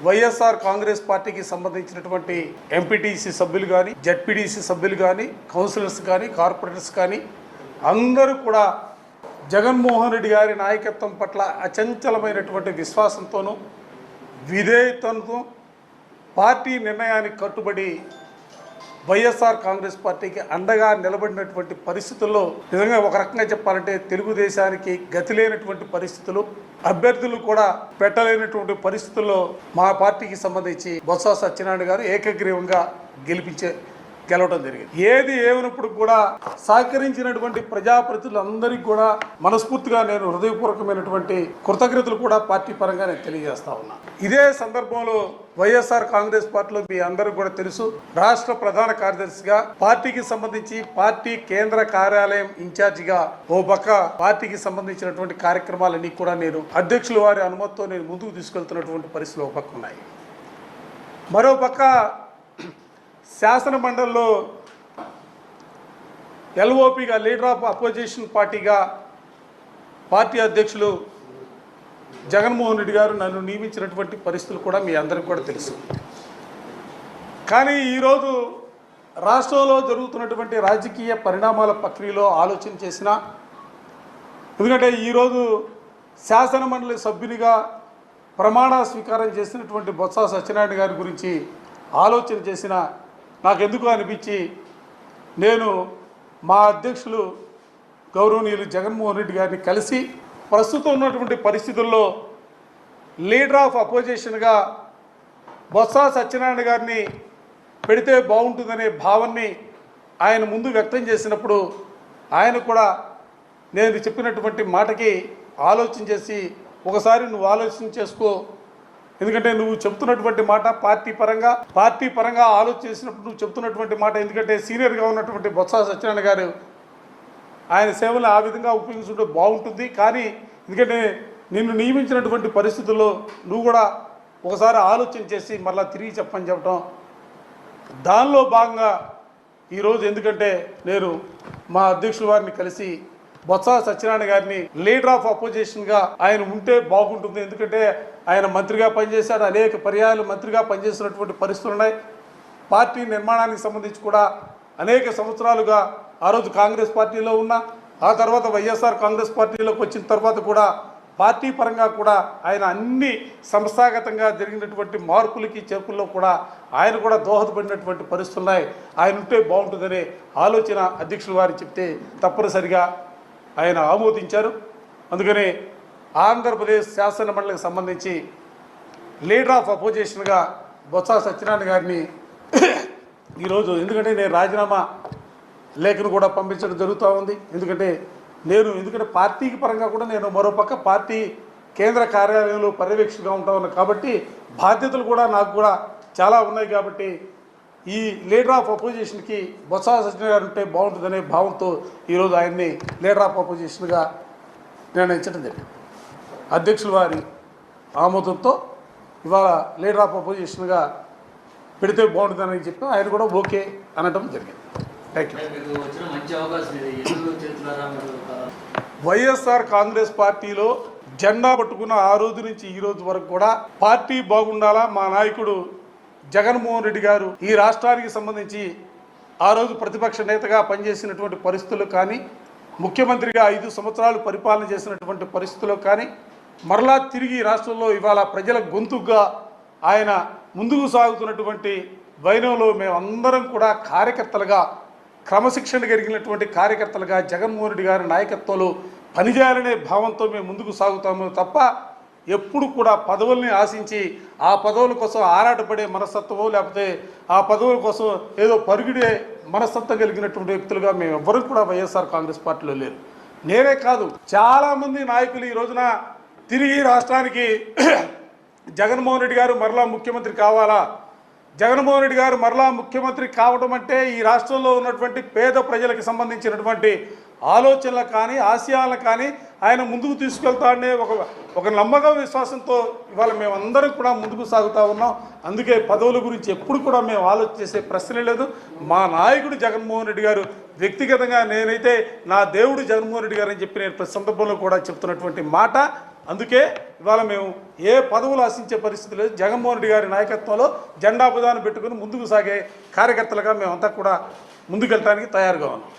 వైఎస్ఆర్ కాంగ్రెస్ పార్టీకి సంబంధించినటువంటి ఎంపీటీసీ సభ్యులు కానీ, జెడ్పీటీసీ సభ్యులు కానీ, కౌన్సిలర్స్ కానీ, కార్పొరేటర్స్ కానీ అందరూ కూడా జగన్మోహన్ రెడ్డి గారి నాయకత్వం పట్ల అచంచలమైనటువంటి విశ్వాసంతోనూ విధేయతతో పార్టీ నిర్ణయానికి కట్టుబడి వైఎస్ఆర్ కాంగ్రెస్ పార్టీకి అండగా నిలబడినటువంటి పరిస్థితుల్లో నిజంగా ఒక రకంగా చెప్పాలంటే తెలుగుదేశానికి గతి లేనటువంటి పరిస్థితులు, అభ్యర్థులు కూడా పెట్టలేనటువంటి పరిస్థితుల్లో మా పార్టీకి సంబంధించి బొత్స సత్యనారాయణ గారు ఏకగ్రీవంగా గెలవడం జరిగింది. ఏది ఏమైనప్పుడు కూడా సహకరించినటువంటి ప్రజాప్రతినిధులందరికీ కూడా మనస్ఫూర్తిగా నేను హృదయపూర్వకమైనటువంటి కృతజ్ఞతలు కూడా పార్టీ పరంగా నేను తెలియజేస్తా ఉన్నా. ఇదే సందర్భంలో వైఎస్ఆర్ కాంగ్రెస్ పార్టీలో మీ అందరూ కూడా తెలుసు, రాష్ట్ర ప్రధాన కార్యదర్శిగా పార్టీకి సంబంధించి పార్టీ కేంద్ర కార్యాలయం ఇన్ఛార్జిగా ఓ పక్క పార్టీకి సంబంధించినటువంటి కార్యక్రమాలన్నీ కూడా నేను అధ్యక్షుల వారి అనుమతితో నేను ముందుకు తీసుకెళ్తున్నటువంటి పరిస్థితులు ఒక పక్క ఉన్నాయి. మరో పక్క శాసన మండలిలో ఎల్ఓపిగా లీడర్ ఆఫ్ అపోజిషన్ పార్టీగా పార్టీ అధ్యక్షులు జగన్మోహన్ రెడ్డి గారు నన్ను నియమించినటువంటి పరిస్థితులు కూడా మీ అందరికీ కూడా తెలుసు. కానీ ఈరోజు రాష్ట్రంలో జరుగుతున్నటువంటి రాజకీయ పరిణామాల ప్రక్రియలో ఆలోచన చేసిన, ఎందుకంటే ఈరోజు శాసన మండలి సభ్యునిగా ప్రమాణ స్వీకారం చేసినటువంటి బొత్స సత్యనారాయణ గారి గురించి ఆలోచన చేసిన నాకెందుకు అనిపించి నేను మా అధ్యక్షులు గౌరవనీయులు జగన్మోహన్ రెడ్డి గారిని కలిసి ప్రస్తుతం ఉన్నటువంటి పరిస్థితుల్లో లీడర్ ఆఫ్ అపోజిషన్గా బొత్స సత్యనారాయణ గారిని పెడితే బాగుంటుందనే భావాన్ని ఆయన ముందు వ్యక్తం చేసినప్పుడు ఆయన కూడా నేను చెప్పినటువంటి మాటకి ఆలోచన చేసి ఒకసారి నువ్వు ఆలోచన చేసుకో, ఎందుకంటే నువ్వు చెప్తున్నటువంటి మాట పార్టీ పరంగా ఆలోచన చేసినప్పుడు నువ్వు చెప్తున్నటువంటి మాట, ఎందుకంటే సీనియర్గా ఉన్నటువంటి బొత్స సత్యనారాయణ గారు ఆయన సేవలు ఆ విధంగా ఉపయోగించుకుంటే బాగుంటుంది. కానీ ఎందుకంటే నిన్ను నియమించినటువంటి పరిస్థితుల్లో నువ్వు కూడా ఒకసారి ఆలోచన చేసి మళ్ళీ తిరిగి చెప్పడం, దానిలో భాగంగా ఈరోజు ఎందుకంటే నేను మా అధ్యక్షుల వారిని కలిసి బొత్స సత్యనారాయణ గారిని లీడర్ ఆఫ్ అపోజిషన్గా ఆయన ఉంటే బాగుంటుంది, ఎందుకంటే ఆయన మంత్రిగా పనిచేశాడు, అనేక పర్యాయాలు మంత్రిగా పనిచేసినటువంటి పరిస్థితులు ఉన్నాయి. పార్టీ నిర్మాణానికి సంబంధించి కూడా అనేక సంవత్సరాలుగా ఆ రోజు కాంగ్రెస్ పార్టీలో ఉన్న, ఆ తర్వాత వైఎస్ఆర్ కాంగ్రెస్ పార్టీలోకి వచ్చిన తర్వాత కూడా పార్టీ పరంగా కూడా ఆయన అన్ని సంస్థాగతంగా జరిగినటువంటి మార్పులకి చేర్పుల్లో కూడా ఆయన కూడా దోహదపడినటువంటి పరిస్థితులు ఉన్నాయి. ఆయన ఉంటే బాగుంటుందనే ఆలోచన అధ్యక్షుల వారు చెప్తే తప్పనిసరిగా ఆయన ఆమోదించారు. అందుకని ఆంధ్రప్రదేశ్ శాసన మండలికి సంబంధించి లీడర్ ఆఫ్ అపోజిషన్గా బొత్స సత్యనారాయణ గారిని ఈరోజు, ఎందుకంటే నేను రాజీనామా లేఖను కూడా పంపించడం జరుగుతూ ఉంది. ఎందుకంటే పార్టీకి పరంగా కూడా నేను మరోపక్క పార్టీ కేంద్ర కార్యాలయంలో పర్యవేక్షకుగా ఉంటా ఉన్నాను కాబట్టి బాధ్యతలు కూడా నాకు కూడా చాలా ఉన్నాయి. కాబట్టి ఈ లీడర్ ఆఫ్ అపోజిషన్కి బొత్స సత్యనారాయణ గారు ఉంటే బాగుంటుందనే భావంతో ఈరోజు ఆయన్ని లీడర్ ఆఫ్ అపోజిషన్గా నిర్ణయించడం జరిగింది. అధ్యక్షుల వారి ఆమోదంతో ఇవాళ లీడర్ ఆఫ్ అపోజిషన్గా పెడితే బాగుంటుందని చెప్పి ఆయన కూడా ఓకే అనడం జరిగింది. Thank you. వైఎస్ఆర్ కాంగ్రెస్ పార్టీలో జెండా పట్టుకున్న ఆ రోజు నుంచి ఈ రోజు వరకు కూడా పార్టీ బాగుండాలా, మా నాయకుడు జగన్మోహన్ రెడ్డి గారు ఈ రాష్ట్రానికి సంబంధించి ఆ రోజు ప్రతిపక్ష నేతగా పనిచేసినటువంటి పరిస్థితులు కానీ, ముఖ్యమంత్రిగా 5 సంవత్సరాలు పరిపాలన చేసినటువంటి పరిస్థితుల్లో కానీ, మరలా తిరిగి రాష్ట్రంలో ఇవాళ ప్రజల గొంతుగా ఆయన ముందుకు సాగుతున్నటువంటి వైనంలో మేమందరం కూడా కార్యకర్తలుగా, క్రమశిక్షణ కలిగినటువంటి కార్యకర్తలుగా జగన్మోహన్ రెడ్డి గారి నాయకత్వంలో పనిచేయాలనే భావంతో మేము ముందుకు సాగుతాము తప్ప ఎప్పుడు కూడా పదవుల్ని ఆశించి ఆ పదవుల కోసం ఆరాటపడే మనస్తత్వమో లేకపోతే ఆ పదవుల కోసం ఏదో పరుగుడే మనస్తత్వం కలిగినటువంటి వ్యక్తులుగా మేము ఎవ్వరూ కూడా వైఎస్ఆర్ కాంగ్రెస్ పార్టీలో లేరు. నేనే కాదు, చాలామంది నాయకులు ఈ రోజున తిరిగి రాష్ట్రానికి జగన్మోహన్ రెడ్డి గారు మరలా ముఖ్యమంత్రి కావాలా, జగన్మోహన్ రెడ్డి గారు మరలా ముఖ్యమంత్రి కావడం అంటే ఈ రాష్ట్రంలో ఉన్నటువంటి పేద ప్రజలకు సంబంధించినటువంటి ఆలోచనలు కానీ, ఆశయాలను కానీ ఆయన ముందుకు తీసుకెళ్తాడనే ఒక నమ్మకం, విశ్వాసంతో ఇవాళ మేమందరం కూడా ముందుకు సాగుతూ ఉన్నాం. అందుకే పదవుల గురించి ఎప్పుడు కూడా మేము ఆలోచన చేసే ప్రశ్నే లేదు. మా నాయకుడు జగన్మోహన్ రెడ్డి గారు, వ్యక్తిగతంగా నేనైతే నా దేవుడు జగన్మోహన్ రెడ్డి గారు అని చెప్పి నేను ప్రతి సందర్భంలో కూడా చెప్తున్నటువంటి మాట అందుకే ఇవాళ మేము ఏ పదవులు ఆశించే పరిస్థితి లేదు. జగన్మోహన్ రెడ్డి గారి నాయకత్వంలో జెండా బుధాన్ని పెట్టుకుని ముందుకు సాగే కార్యకర్తలుగా మేమంతా కూడా ముందుకెళ్ళడానికి తయారుగా ఉన్నాం.